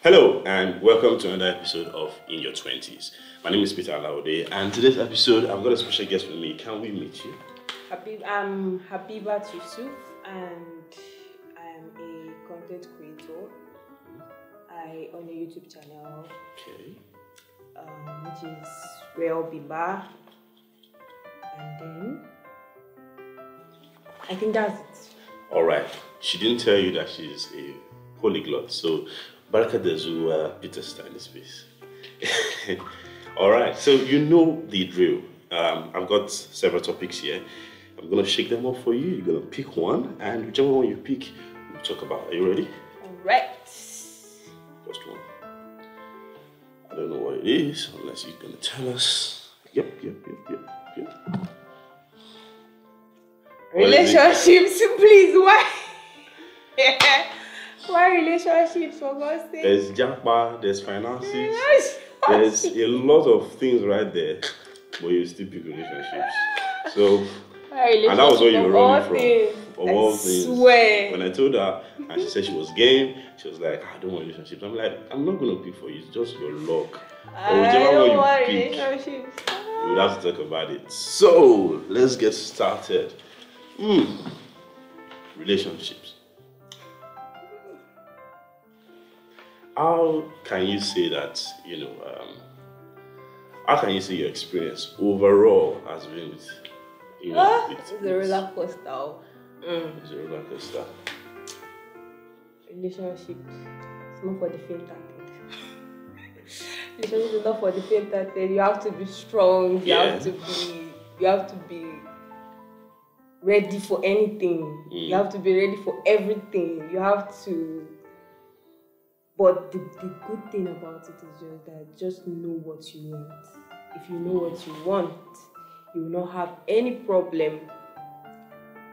Hello and welcome to another episode of In Your 20s. My name is Peteralawode and today's episode I've got a special guest with me. Can we meet you? I'm Habibat Yusuf and I'm a content creator. I own a YouTube channel, which is Real Biba, and then I think that's it. Alright, she didn't tell you that she's a polyglot, so Baraka Dezu Peter Stein is space. Alright, so you know the drill. I've got several topics here. I'm gonna shake them up for you. You're gonna pick one, and whichever one you pick, we'll talk about. Are you ready? Alright. First one. I don't know what it is, unless you're gonna tell us. Yep. Relationships, please. Why? Why relationships, for God's sake? There's japa, there's finances, there's a lot of things right there, but you still pick relationships. So, and that was what you were running from. Of all things. Swear. When I told her, and she said she was game, she was like, I don't want relationships. I'm like, I'm not going to pick for you, it's just your luck. Or whichever one you pick, relationships. we would have to talk about it. So, let's get started. Relationships. How can you say that, how can you say your experience overall has been with, it's a roller coaster. It's a roller coaster. Relationship, it's not for the faint-hearted. Relationship is not for the faint-hearted. You have to be strong. You have to be ready for anything. You have to be ready for everything. You have to. But the good thing about it is just that just know what you want. If you know what you want, you will not have any problem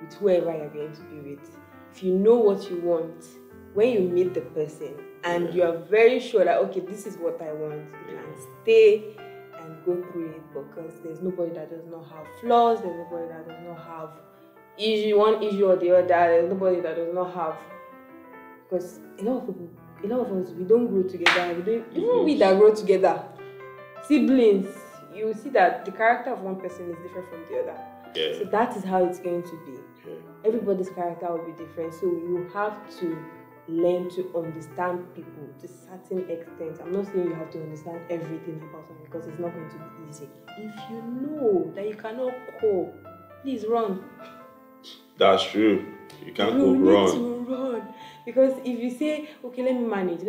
with whoever you're going to be with. If you know what you want, when you meet the person and you are very sure that, okay, this is what I want, you can stay and go through it, because there's nobody that does not have flaws, there's nobody that does not have one issue or the other, there's nobody that does not have, because a lot of us, we don't grow together. Even we that grow together, siblings, you will see that the character of one person is different from the other. Yeah. So that is how it's going to be. Yeah. Everybody's character will be different. So you have to learn to understand people to a certain extent. I'm not saying you have to understand everything about them, because it's not going to be easy. If you know that you cannot cope, please run. That's true. You can't go You wrong. need to run. Because if you say, okay, let me manage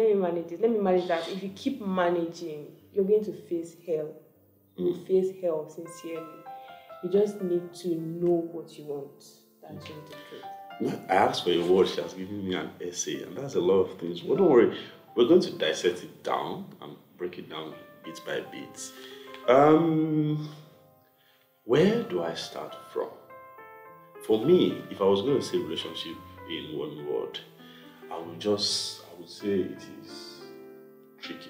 that, if you keep managing, you're going to face hell. You will face hell, sincerely. You just need to know what you want. That's just the truth. I asked for a word, she has given me an essay, and that's a lot of things. But don't worry, we're going to dissect it down and break it down bit by bit. Where do I start from? For me, if I was going to say relationship in one word, I would say it is tricky.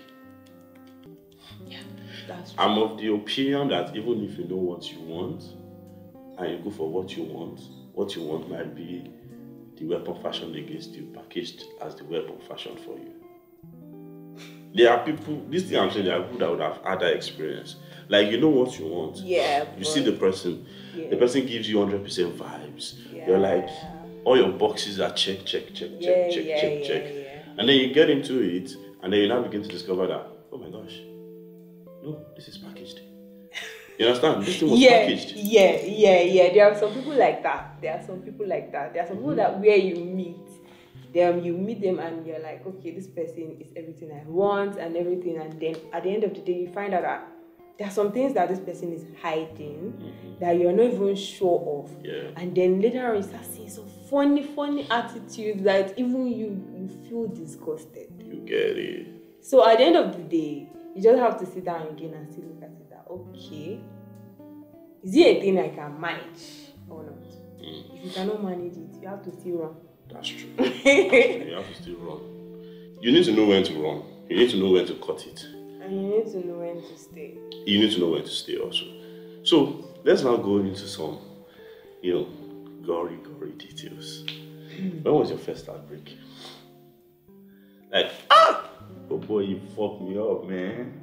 Yeah, that's true. I'm of the opinion that even if you know what you want and you go for what you want might be the weapon fashioned against you, packaged as the weapon fashioned for you. There are people, this thing I'm saying, there are people that would have had that experience. Like, you know what you want. Yeah. You see the person. Yeah. The person gives you 100% vibes. Yeah. You're like, all your boxes are check. And then you get into it, and then you now begin to discover that, oh my gosh, no, this is packaged. You understand? This thing was packaged. Yeah. There are some people like that. There are some people that where you meet them and you're like, okay, this person is everything I want and everything, and then at the end of the day you find out that there are some things that this person is hiding that you're not even sure of. Yeah. And then later on you start seeing some funny attitudes that even you feel disgusted. You get it. So at the end of the day, you just have to sit down again and still look at it that, okay, is it a thing I can manage or not? If you cannot manage it, you have to still run. That's true. You have to still run. You need to know when to run. You need to know when to cut it. And you need to know when to stay. You need to know when to stay also. So let's now go into some, gory details. When was your first heartbreak? Like, oh boy, you fucked me up, man.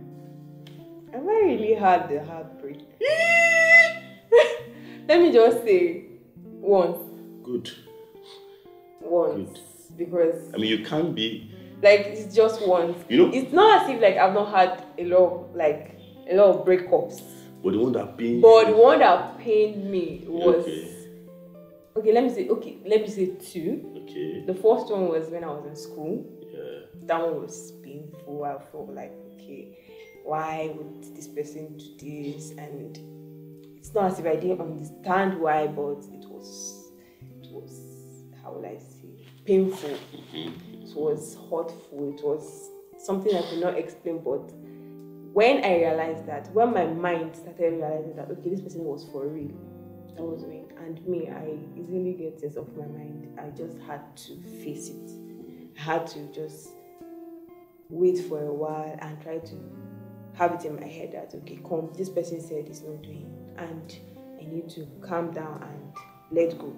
Have I really had the heartbreak? Let me just say once. Good. Once. Good. Because I mean, you can't be like it's just once. You know, it's not as if like I've not had a lot of breakups. But the one that pained the one that pained me was okay. Let me say two. Okay. The first one was when I was in school. Yeah. That one was painful. I felt like, okay, why would this person do this? And it's not as if I didn't understand why, but it was how will I say, painful. Mm-hmm. It was hurtful. It was something I could not explain. But when I realized that, when my mind started realizing that, okay, this person was for real, that was me. And me, I easily get things off my mind. I just had to face it. I had to just wait for a while and try to have it in my head that, okay, come, this person said it's not doing, and I need to calm down and let go.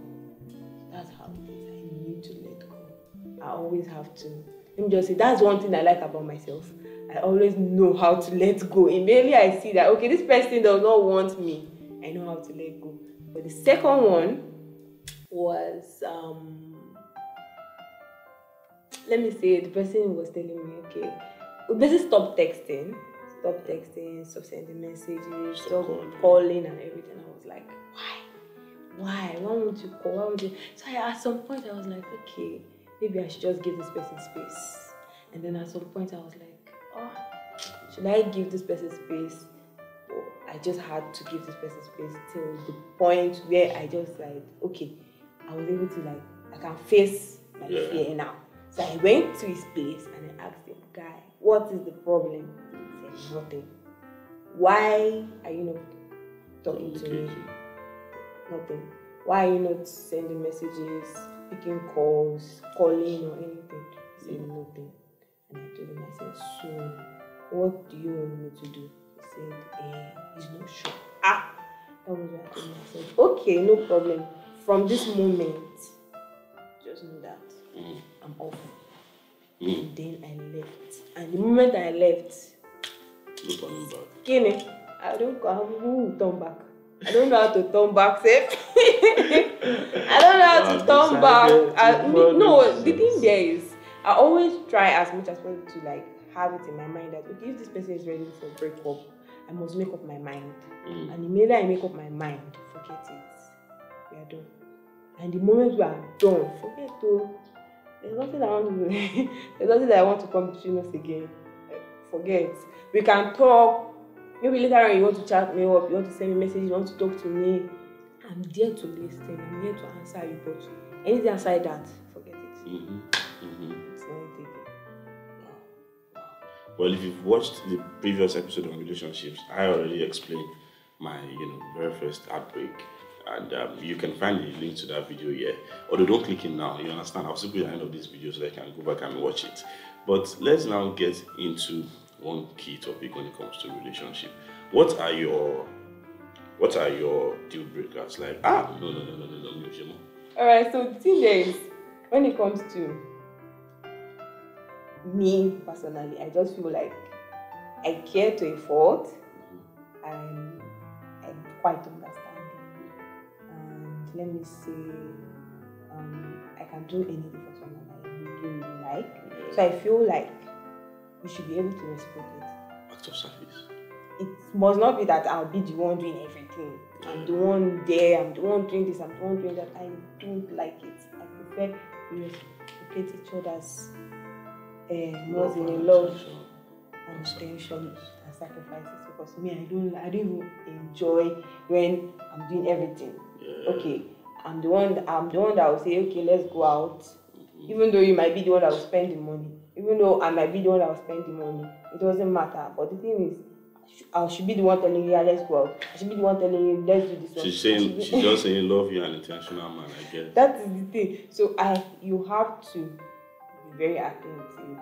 That's how it is. I need to let go. I always have to. Let me just say, that's one thing I like about myself. I always know how to let go. Immediately I see that, okay, this person does not want me, I know how to let go. But the second one was, let me say, the person was telling me, okay, basically stop texting, stop sending messages, stop calling and everything. I was like, why won't you call? So at some point I was like, okay, maybe I should just give this person space. And then at some point I was like, should I give this person space? I just had to give this person space till the point where I just like, okay, I was able to like, I can face my fear now. So I went to his place and I asked him, guy, what is the problem? He said, nothing. Why are you not talking to me? Nothing. Why are you not sending messages, picking calls, calling or anything? He said, nothing. And I told him, I said, so what do you want me to do? He said, he's not sure. That was what I told him. I said, okay, no problem. From this moment, just know that I'm off. And then I left. And the moment I left, no turning back. Skinny, I don't know turn back. I don't know how to turn back, safe. I don't know how to turn back. No, the thing there is, I always try as much as possible to like have it in my mind that, okay, if this person is ready for breakup, I must make up my mind. And the minute I make up my mind, forget it. We are done. And the moment we are done, forget to. There's nothing I want to do. There's nothing that I want to come between us again. Forget. We can talk. Maybe later on you want to chat me up, you want to send me a message, you want to talk to me. I'm there to listen. I'm here to answer you. But anything aside that, forget it. It's not a big deal. Well, if you've watched the previous episode on relationships, I already explained my, very first heartbreak. And you can find the link to that video here. Although don't click it now, you understand. I'll still put it at the end of this video so I can go back and watch it. But let's now get into one key topic when it comes to relationship. What are your deal breakers? Like, no. Alright, so the thing there is, when it comes to me personally, I just feel like I care to a fault. I'm quite understanding. Let me say, I can do anything for someone I really, really like. So I feel like we should be able to reciprocate. Act of service. It must not be that I'll be the one doing everything. I'm the one there, I'm the one doing this, I'm the one doing that. I don't like it. I prefer we reciprocate each other's more in love and attention and sacrifices. Because me, I don't even enjoy when I'm doing everything. Okay, I'm the one that will say, okay, let's go out. Even though you might be the one that will spend the money. Even though I might be the one that will spend the money. It doesn't matter. But the thing is, I should be the one telling you, yeah, let's go out. I should be the one telling you, let's do this one. She's just saying love you an intentional man, I guess. That is the thing. So you have to be very attentive.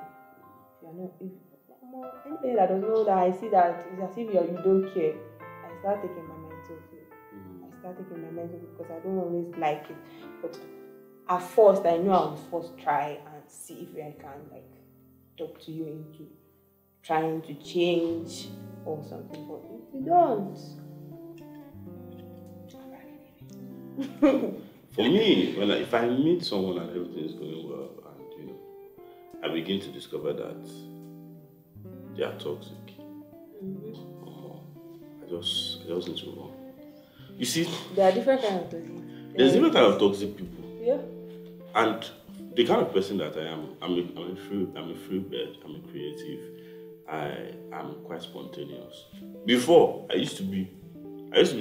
Anything that does know that I see that it's as if you don't care, I start taking my mind off you. Because I don't always like it. But at first, I know I will first try and see if I can like talk to you into trying to change or something, but if you don't. For me, if I meet someone and everything is going well, and I begin to discover that they are toxic, I just need to run. You see, there are different kinds of toxic. There's different kind of toxic people. Yeah. And the kind of person that I am, I'm a free bird. I'm a creative. I am quite spontaneous. Before, I used to be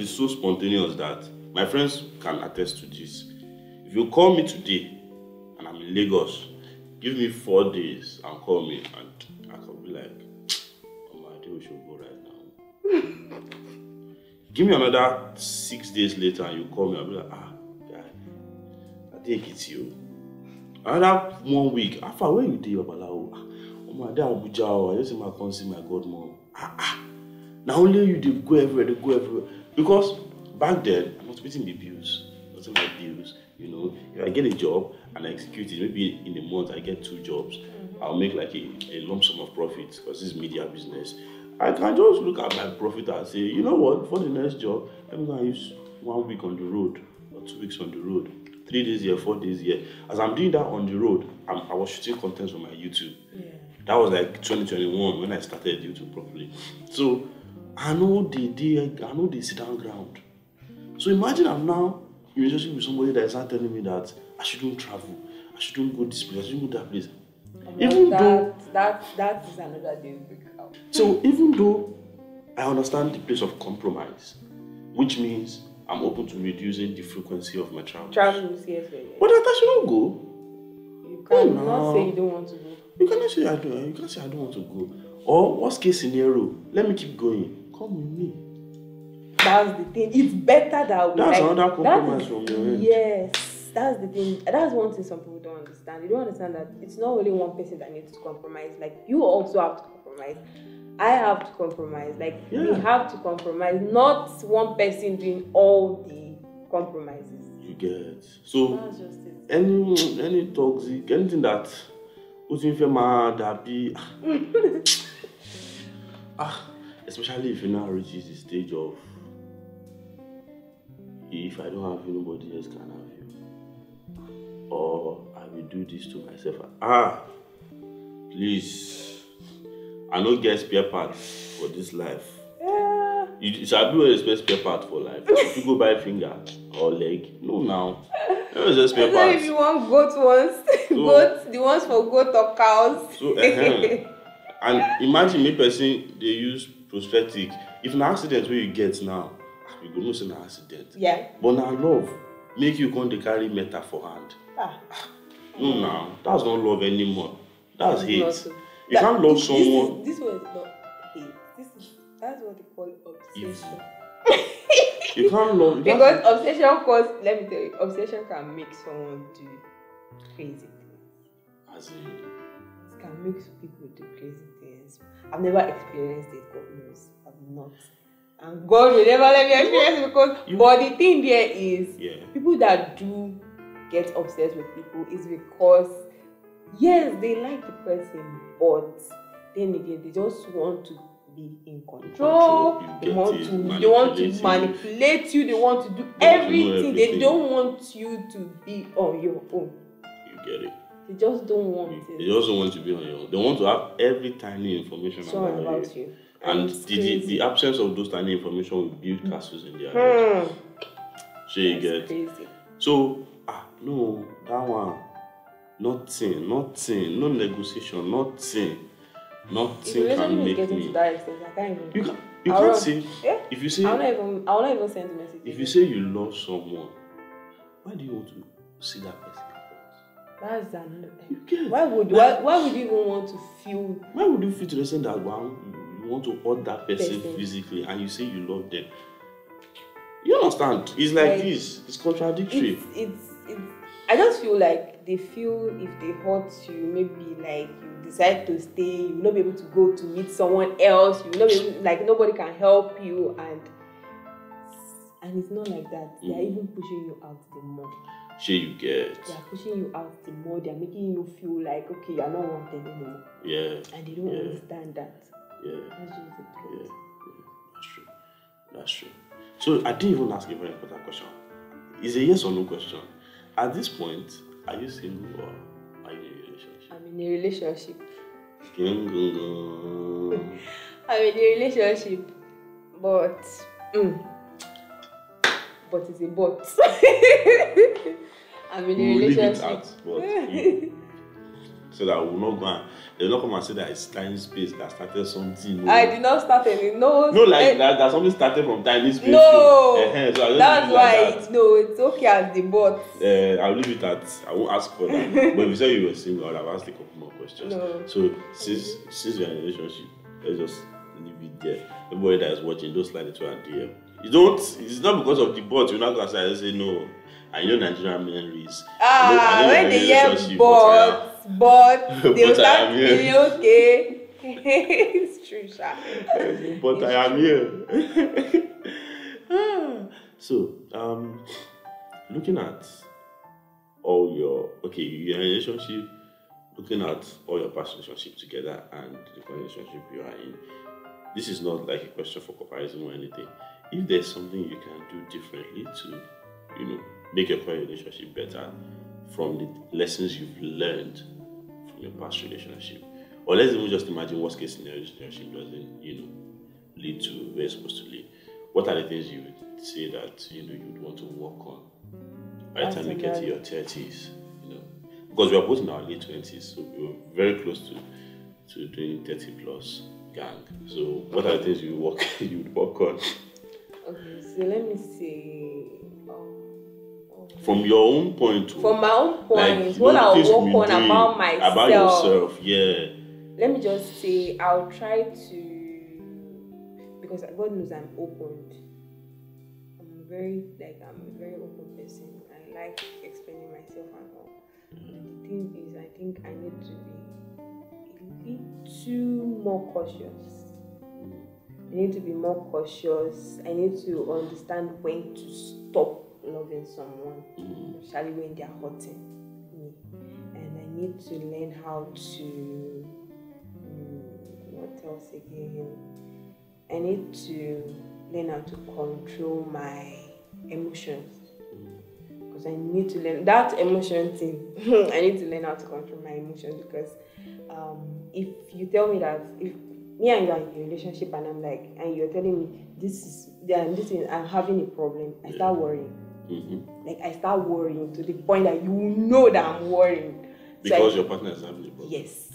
so spontaneous that my friends can attest to this. If you call me today and I'm in Lagos, give me 4 days and call me, and I can be like, oh, I think we should go right now. Give me another 6 days later and you call me, I'll be like, guy, I think it's you. Another 1 week, after where you did, Babalawo? Oh my dad, Abuja, I just say, come see my godmom. Now only you they go everywhere. Because back then, I was paying the bills. Wasn't my bills. If I get a job and I execute it, maybe in a month I get 2 jobs, I'll make like a lump sum of profit because this is media business. I can just look at my profit and say, you know what, for the next job, I'm going to use 1 week on the road or 2 weeks on the road, 3 days here, 4 days here. As I'm doing that on the road, I was shooting content on my YouTube. Yeah. That was like 2021 when I started YouTube properly. So I know they sit down ground. So imagine I'm now in a relationship with somebody that is not telling me that I shouldn't travel, I shouldn't go this place, I shouldn't go that place. Even though that is another deal breaker. So even though I understand the place of compromise, which means I'm open to reducing the frequency of my travels. Yes. But I should not go. You cannot say you don't want to go. You cannot say I don't. You can't say I don't want to go. Or worst case scenario, let me keep going. Come with me. That's the thing. It's better that way. That's another compromise from your end. Yes, that's the thing. That's one thing some people don't understand. They don't understand that it's not only one person that needs to compromise. Like, you also have to compromise. I have to compromise. Like, we have to compromise. Not one person doing all the compromises. You get. So that's just it. Any toxic, anything that puts you mad, happy. Especially if you now reaches the stage of, if I don't have you, nobody else can have you. Or I will do this to myself. Please. I don't get spare parts for this life. Yeah. You shall be a spare part for life. If you go buy finger or leg, no now. There is a spare part. If you want goat ones, the ones for goat or cows. So, and imagine me person they use prosthetic. If an accident where you get now, you go no say an accident. Yeah. But now love make you come to carry metal for hand. No now, that's not love anymore. That's hate. You can't love someone. This one is not hate. That's what they call obsession. You can't love because obsession let me tell you, obsession can make someone do crazy things. As in, it can make people do crazy things. I've never experienced it, God knows. I've not. And God will never let me experience it because but the thing there is people that do get obsessed with people is because yes, they like the person, but then again, they just want to be in control. They want to manipulate you. They want to do everything. They don't want you to be on your own. You get it. They just don't want it. They just don't want to be on your own. They want to have every tiny information about you. And the absence of those tiny information will build castles in their head. So you get. Crazy. So no, that one. Nothing, no negotiation, nothing can make me. To that extent, I can't even. You can't say. Yeah? If you say, I will not even send a message. If you say you love someone, why do you want to see that person? That's another. Why would you even want to feel? Why would you feel to the extent that you want to hurt that person physically and you say you love them? You understand? It's like this. It's contradictory. It's. I just feel like they feel if they hurt you, maybe like you decide to stay, you will not be able to go to meet someone else. You will not be able, like nobody can help you, and it's not like that. They are even pushing you out the more. Sure you get. They are pushing you out the more. They are making you feel like, okay, you are not wanted anymore. Yeah. And they don't understand that. Yeah. That's just the truth. Yeah. That's true. That's true. So I didn't even ask a very important question. It's a yes or no question. At this point, are you single or are you in a relationship? I'm in a relationship. I'm I'm in a relationship, but it's a but. I'm in a relationship. Leave it at but. So that we'll not go and they'll not come and say that it's tiny space that started something. I did not start any. No, like that something started from tiny space. No, so that's why it's okay as the but. I'll leave it at. I won't ask for that. But if you say you were single, I'll have asked a couple more questions. No. So since you're in a relationship, let's just leave it there. Everybody that is watching, don't slide into a DM. It's not because of the but. You're not gonna say no. I know Nigerian men raise. When they hear but they'll start feeling okay. It's true, Sha. But I am here. So, looking at all your you're in a relationship, looking at all your past relationships together and the current relationship you are in, this is not like a question for comparison or anything. If there's something you can do differently to, make your current relationship better from the lessons you've learned from your past relationship, or let's even just imagine worst case scenario, relationship doesn't, lead to where it's supposed to lead. What are the things you would say that you'd want to work on by the time you get to your 30s? Because we are both in our late 20s, so we're very close to doing 30 plus gang. So what are the things you would work on? Okay, so let me say. From your own point. From my own point, what I'll work on about myself. About yourself, yeah. Let me just say, I'll try to, because God knows I'm open. I'm a very open person. I like explaining myself and all. And the thing is, I think I need to be a little more cautious. I need to be more cautious. I need to understand when to stop loving someone, especially when they are hurting me. And I need to learn how to, what else again? I need to learn how to control my emotions. Because I need to learn that emotion thing. I need to learn how to control my emotions because if you tell me that if me and you are in a relationship and and you're telling me I'm having a problem, I start worrying. Like I start worrying to the point that you know that I'm worrying. Because your partner is having a problem. Yes.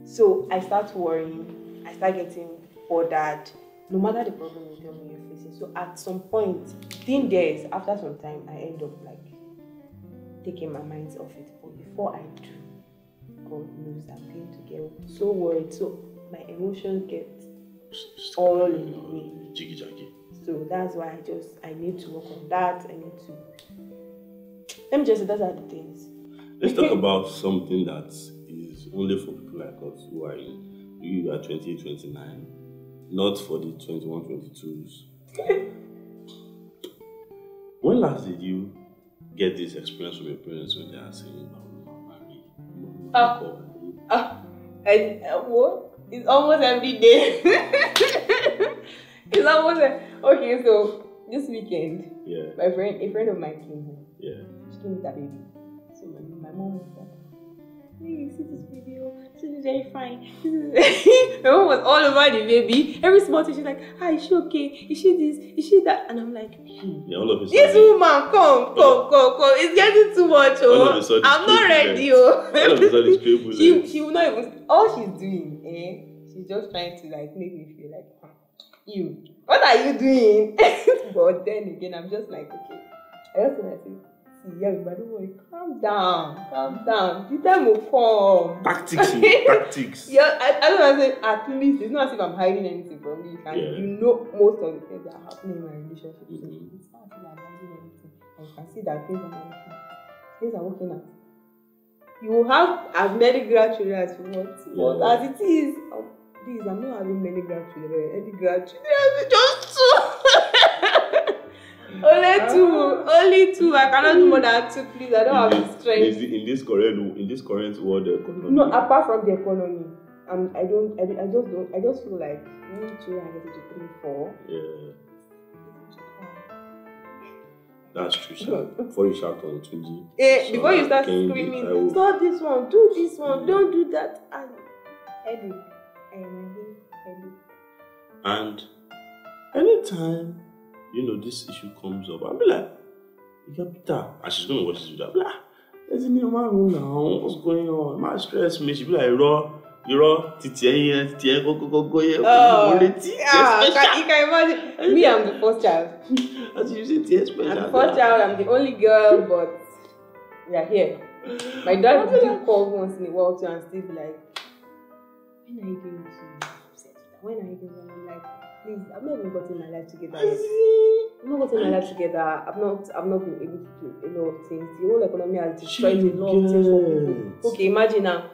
So I start worrying. I start getting bothered. No matter the problem you tell me you're facing. So at some point, after some time, I end up taking my mind off it. But before I do, God knows I'm going to get so worried. So my emotions get all in the way. Jiggy. So that's why I need to work on that. Let me just say those are the things. Let's talk about something that is only for people like us who are you are 28, 29, not for the 21, 22s. When last did you get this experience from your parents when they are saying what? It's almost every day. It's almost okay. So this weekend, a friend of mine came home. Yeah, she came with a baby. So my mom was like, "Hey, see this video? This is very fine." My mom was all over the baby. Every small thing, she's like, "Is she okay? Is she this? Is she that?" And I'm like, all of a sudden, "This woman, come! It's getting too much. Oh, I'm not ready. Oh." All of a sudden, she will not even. All she's doing, she's just trying to make me feel like, what are you doing? But then again, I'm just like, okay. I just want to say, but don't worry, calm down. The time will come. Tactics. Yeah, I don't want to say, at least, it's not as if I'm hiding anything from you. You know most of the things that are happening in my relationship. It's not as if I'm hiding anything. And you can see that things are working out. You have as many grandchildren as you want, but as it is, please, I'm not having many grandchildren. Any grandchildren, just two. Only two. I cannot do more than two, please. I don't have the strength. In this current world economy. No, apart from the economy, I just feel like when children get into 3, 4. Yeah. That's true, sir. Before you shout on Tunji. Before you start screaming, stop this one, do this one, don't do that. And headache. And anytime, this issue comes up, I'll be like, Peter, and she's gonna watch this video. I'll be like, there's a new man room now. What's going on? My stress me. She'll be like, you're titi, go. Oh, you can imagine. Me, I'm the first child. As you say, I'm the first child. I'm the only girl, but we are here. My dad still calls once in a while too, and still be like, when are you going to set it? When are you going to? I'm like, please, I've not even gotten my life together yet. I've not gotten my life together. I've not been able to do a lot of things. The whole economy has destroyed a lot of things for people. Okay, imagine now.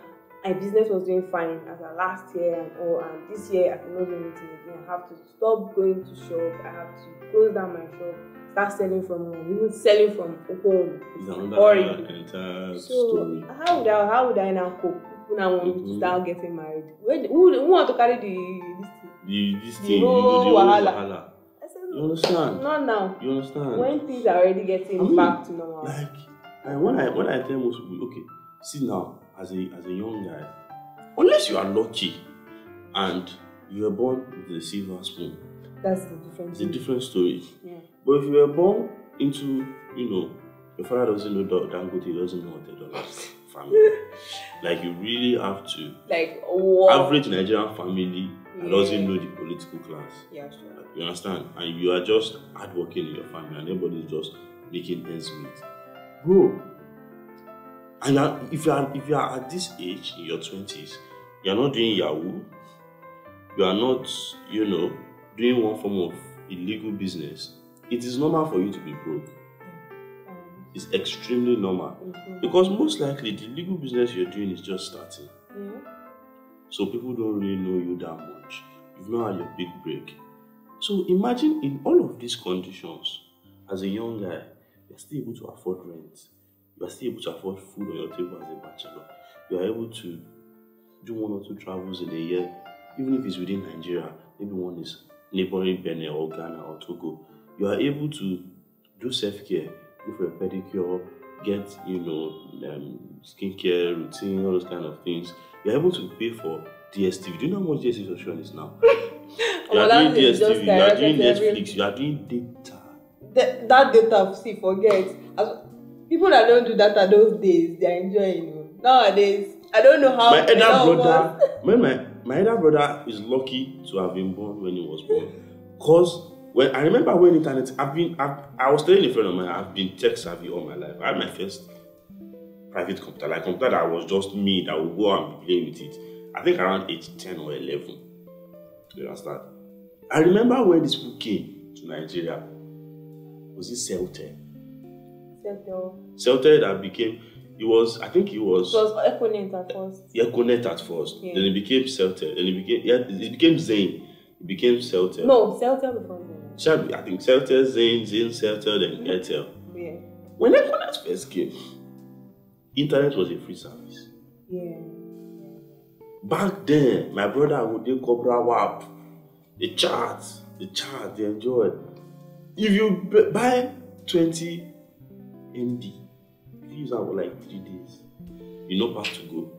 My business was doing fine as of last year and this year I cannot do anything again. I have to stop going to shop. I have to close down my shop, start selling from home, even selling from home. It's another entire story. How would I now cope? People now want to start getting married. Who want to carry this thing? The whole wahala. I said, you understand? Not now. You understand? When things are already getting back to normal. Like when I tell most people, okay, see now. As a young guy, unless you are lucky and you were born with a silver spoon, that's the difference. It's a different story. Yeah. But if you were born into, your father doesn't know Dangote, doesn't know $100 family, like you really have to. Like what? Average Nigerian family that doesn't know the political class. Yeah, sure. You understand? And you are just hardworking in your family, and everybody is just making ends meet, bro. And if you are at this age, in your 20s, you are not doing Yahoo, you are not, doing one form of illegal business, it is normal for you to be broke. It's extremely normal. Because most likely, the legal business you're doing is just starting. Yeah. So people don't really know you that much. You've not had your big break. So imagine in all of these conditions, as a young guy, you're still able to afford rent. You are still able to afford food on your table as a bachelor. You are able to do 1 or 2 travels in a year, even if it's within Nigeria. Maybe one is neighboring Benin or Ghana or Togo. You are able to do self-care, go for a pedicure, get, skincare routine, all those kind of things. You are able to pay for DSTV. Do you know how much DSTV subscription is now? You are doing DSTV, you are doing Netflix, you are doing data. That data, see, forget. People that don't do that at those days, they are enjoying. Nowadays, I don't know how. My elder brother is lucky to have been born when he was born. Because I remember when internet, I was telling a friend of mine, I've been tech savvy all my life. I had my first private computer, like computer that was just me that would go and be playing with it. I think around age 10 or 11. You understand? I remember when this book came to Nigeria. Was it Celtel? Celtel that became, it was Econet at first. Econet at first. Yeah. Then it became Celtel. Then it became Zain. It became Celtel. No, Celtel before Zain. I think Celtel, Zain, Celtel, then Airtel. Yeah. When Econet first came, internet was a free service. Yeah. Back then, my brother would do Cobra WAP, the chat, they enjoy. If you buy 20 MB, if you use that for like 3 days, you know path to go.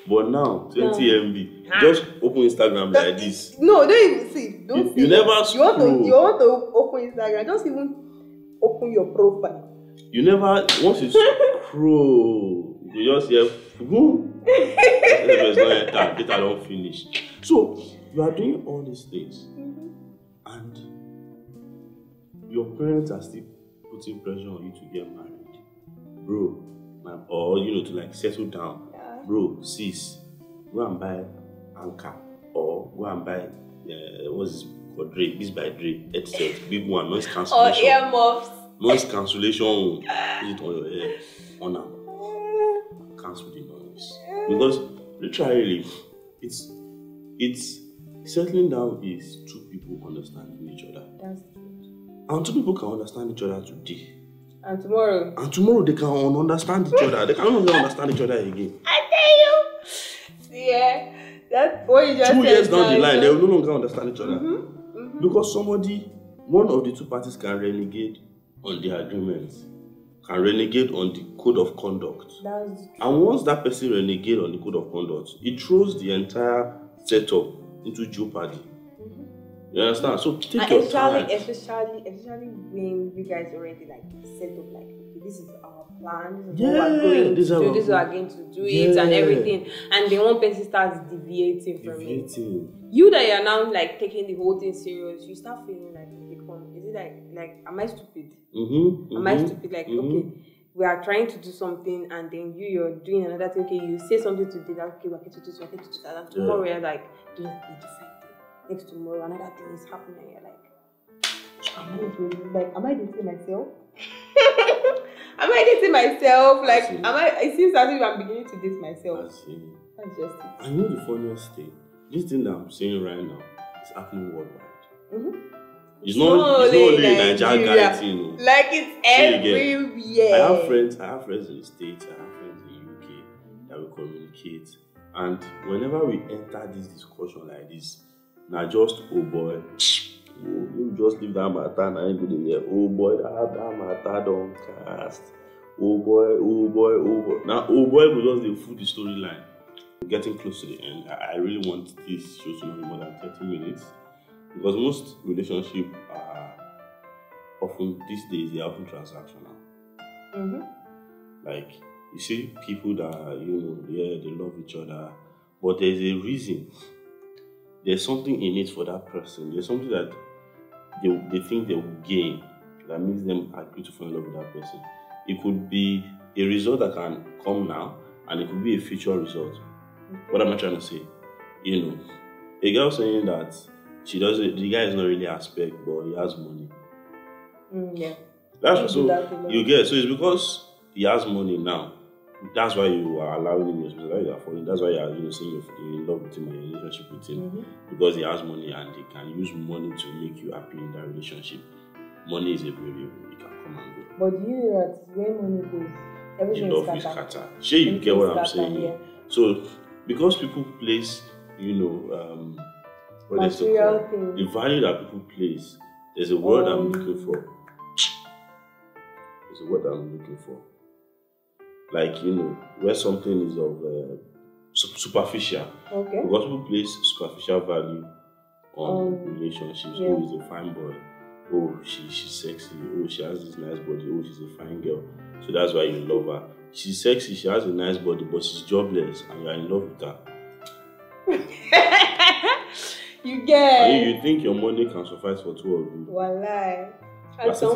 But now, 20 MB, just open Instagram like this. No, don't even see. Don't see. You never scroll. You want to open Instagram, just even open your profile. You never, once you scroll, you just hear, boom. Data don't finish. So, you are doing all these things, and your parents are still putting pressure on you to get married, bro, or to like settle down, bro. Sis, go and buy Anchor, or go and buy what's this called, Dre, Beats by Dre, headset, big one, noise cancellation, or earmuffs, noise cancellation. Put it on your hair, on now, cancel the noise, because literally, it's settling down is two people understanding each other. That's true. And two people can understand each other today. And tomorrow. And tomorrow they can understand each other. They can no longer understand each other again. I tell you. See, yeah. That's what you just 2 said. years down the line, they will no longer understand each other. Mm-hmm. Because one of the two parties can renegade on the agreements, can renegade on the code of conduct. And once that person renegade on the code of conduct, it throws the entire setup into jeopardy. You understand? So take your time. Especially when you guys already like set up like, okay, this is our plan, this is what we're going to do, this is what we're going to do it and everything. And then one person starts deviating from it. You that you're now like taking the whole thing serious, you start feeling like, okay, come, is it like am I stupid? Am I stupid? Like, okay, we are trying to do something and then you're doing another thing. Okay, you say something today that okay, we're going to do this, we're going to do that, and tomorrow you're like doing a different thing. Next tomorrow another thing is happening. You're like, am I dating myself? Am I dating myself? Like, it seems as if I'm beginning to date myself. That's just it. I know the funniest thing. This thing that I'm saying right now is happening worldwide. It's not only a Nigerian guy thing. Like, it's everywhere. I have friends in the States, I have friends in the UK that we communicate. And whenever we enter this discussion like this, now just, oh boy, you just leave that matter and I ain't good here. Oh boy, that matter don't cast. Oh boy. Now, oh boy will just food the storyline. Getting close to the end, I really want this show to be more than 30 minutes. Because most relationships are often, these days, they are often transactional. Like, you see people that, they love each other, but there's a reason. There's something in it for that person. There's something that they think they will gain that makes them agree to fall in love with that person. It could be a result that can come now, and it could be a future result. What am I trying to say? A girl saying that the guy is not really aspect, but he has money. Yeah. That's so you get. So it's because he has money now. That's why you are allowing him. That's why you are falling. That's why you are saying you're in love with him or in a relationship with him, because he has money and he can use money to make you happy in that relationship. Money is a variable; it can come and go. But do you know that when money goes, everything is scattered. Sure, you get what I'm saying. Yeah. So because people place, material things, the value that people place, there's a word I'm looking for. There's a word I'm looking for. Like, where something is of superficial. Okay. Because people place superficial value on relationships. Yeah. Oh, he's a fine boy. Oh, she's sexy. Oh, she has this nice body. Oh, she's a fine girl. So that's why you love her. She's sexy, she has a nice body, but she's jobless and you're in love with her. You get. And you think your money can suffice for two of you. Wallahi. At some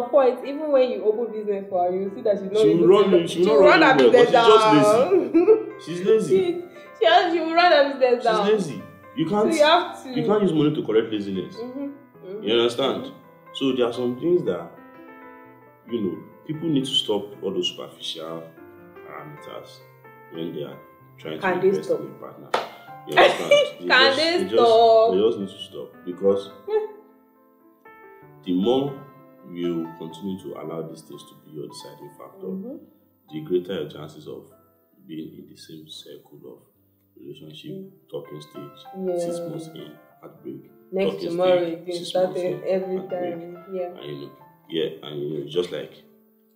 point, even when you open business for her, you see that she'll run her business down. She's lazy. She will run her business down. She's lazy. You can't use money to correct laziness. You understand? So there are some things that, people need to stop all those superficial parameters when they are trying to invest in a partner. You understand? They just need to stop, because the more you continue to allow these things to be your deciding factor, the greater your chances of being in the same circle of relationship, talking stage, 6 months in, heartbreak. Next tomorrow, you can start it every time. And just like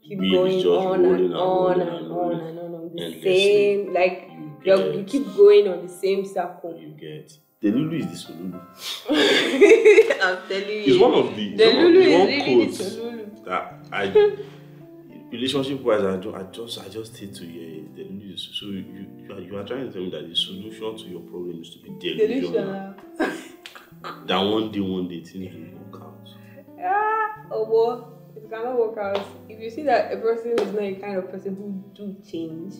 keep going on and on the same, like you keep going on the same circle. You get. The Lulu is the Solulu. I'm telling you. It's one of the Lulu is really codes the Solulu. That relationship wise, I just hate to hear it. The Lulu is, so you are trying to tell me that the solution to your problem is to be delusional. That one day things will work out. Well, it cannot work out. If you see that a person is not a kind of person who do change,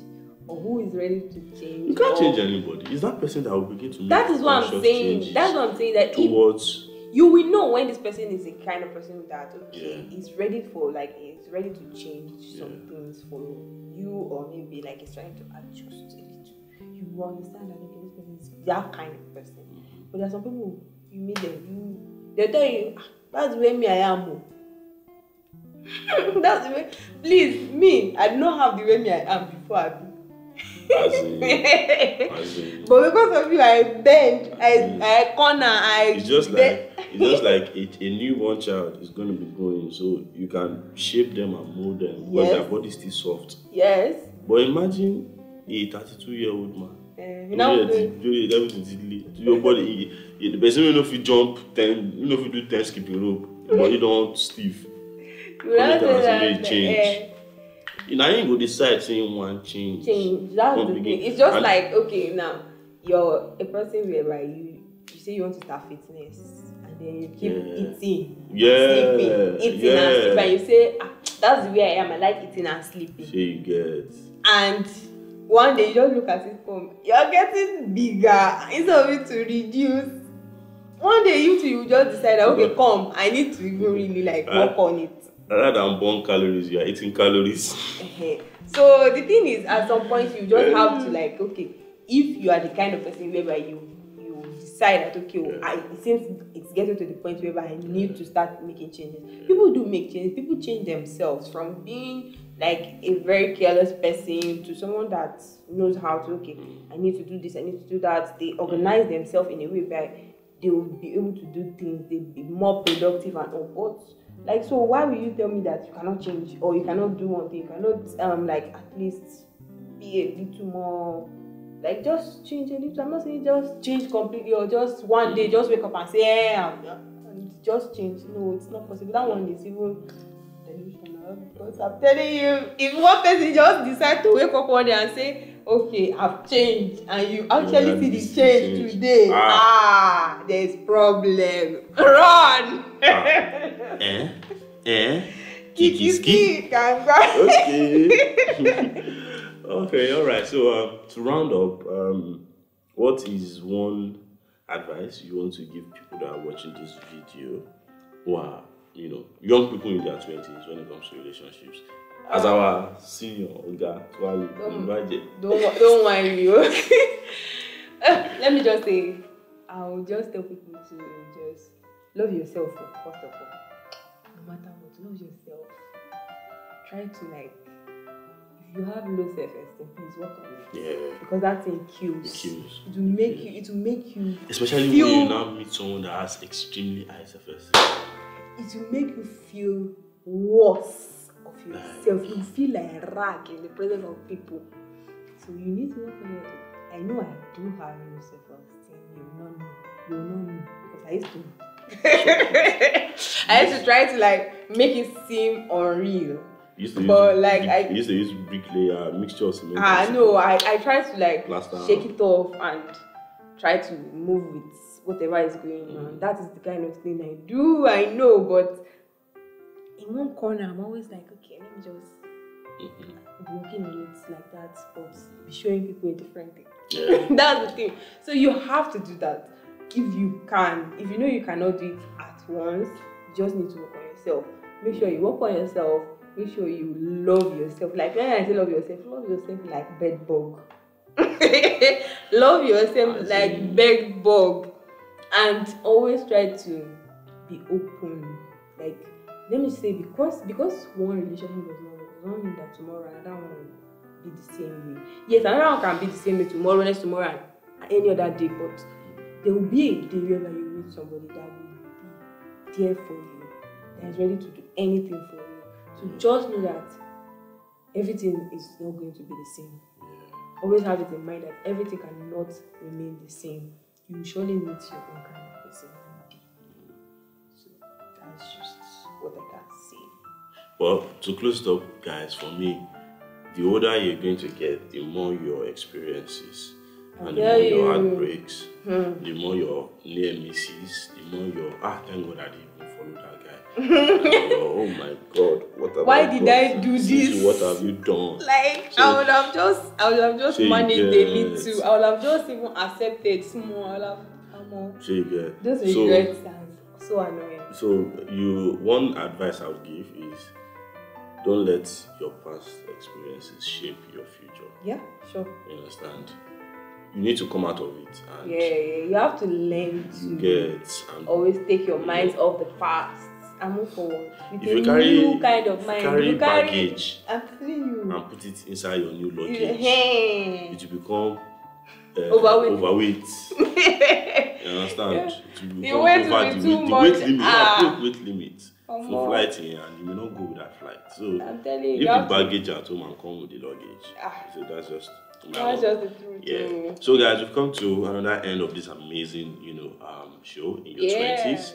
or who is ready to change. You can't change anybody. It's that person that will begin to make that is what I'm saying. That's what I'm saying. That towards you will know when this person is the kind of person that he's ready for, like, he's ready to change some things for you, or maybe like he's trying to adjust a little. You will understand that okay, this person is that kind of person. But there are some people you meet them, they'll tell you, That's the way me I am. That's the way. Please, me, I do not have the way me I am before I be. As in. But because of you, I bend, I corner, It's just like a newborn child is going to be growing, so you can shape them and mold them because their body is still soft. Yes. But imagine a 32-year-old man. Your body, the person will know if you jump 10, you know if you do 10 skipping rope, your body don't stiff. Change. You ain't go decide saying one change. That's the thing. It's just like, okay, now you're a person whereby you say you want to start fitness and then you keep eating, sleeping, and sleeping, and you say, that's the way I am. I like eating and sleeping. So you get. And one day you just look at it, you're getting bigger instead of it to reduce. One day you just decide, okay, I need to even really work on it. Rather than burn calories, you are eating calories. So the thing is, at some point you just have to okay, if you are the kind of person whereby you decide that since it's getting to the point whereby I need to start making changes. People do make changes. People change themselves from being a very careless person to someone that knows how to I need to do this, I need to do that. They organize themselves in a way where they will be able to do things. They'll be more productive and all. So why will you tell me that you cannot change or you cannot do one thing? You cannot at least be a little more just change a little. I'm not saying just change completely or just one day just wake up and say and just change. No, it's not possible. That one is even delusional because I'm telling you, if one person just decide to wake up one day and say, okay, I've changed, and you actually see the change today, there's problem. Run! Kiki. Okay, all right. So to round up, what is one advice you want to give people that are watching this video who are, young people in their 20s when it comes to relationships? As our senior Olga, don't worry. Let me just say, I'll just tell people to just love yourself first of all. No matter what, love yourself. Try to if you have low self-esteem, please work on it. Yeah. Because that thing kills. It kills. It will make you. Especially when you now meet someone that has extremely high self-esteem. It will make you feel worse. Yourself, you feel like a rag in the presence of people. So you need to work on it. I know I do have low self-esteem. You will not know. Because I used to I used to try to make it seem unreal. You used to use bricklayer, mixture of cement. I try to shake it off and try to move with whatever is going on. That is the kind of thing I do. I know, but in one corner, I'm always okay, let me just be working on it like that, but be showing people a different thing. Yeah. That's the thing. So you have to do that if you can. If you know you cannot do it at once, you just need to work on yourself. Make sure you work on yourself. Make sure you love yourself. When I say love yourself like bed bug. Love yourself like bed bug. And always try to be open. Let me say, because one relationship was not work, doesn't mean that tomorrow another one will be the same way. Yes, another one can be the same way tomorrow, next tomorrow, and any other day, but there will be a day where you meet somebody that will be there for you, that is ready to do anything for you. So just know that everything is not going to be the same. Always have it in mind that everything cannot remain the same. You will surely meet your own kind of person one day. So that's just what I can say. Well, to close it up, guys, for me, the older you're going to get, the more your experiences and the more your heartbreaks, the more your near misses, the more your thank God I didn't even follow that guy. Oh my God, what have Why did I do this? What have you done? I would have just managed a little. I would have just even accepted small. I would have those regrets are so annoying. So one advice I would give is don't let your past experiences shape your future. Yeah, sure. You understand? you need to come out of it. And you have to learn to always take your minds off the past and move forward with if you new kind of mind. Carry baggage I'm telling you, and put it inside your new luggage, it will become overweight. You understand? The weight will be too much. Weight limit for flighting, and you may not go with that flight. So I'm telling you, leave the baggage at home and come with the luggage. So that's just the truth. Yeah. So guys, we've come to another end of this amazing, show in your 20s.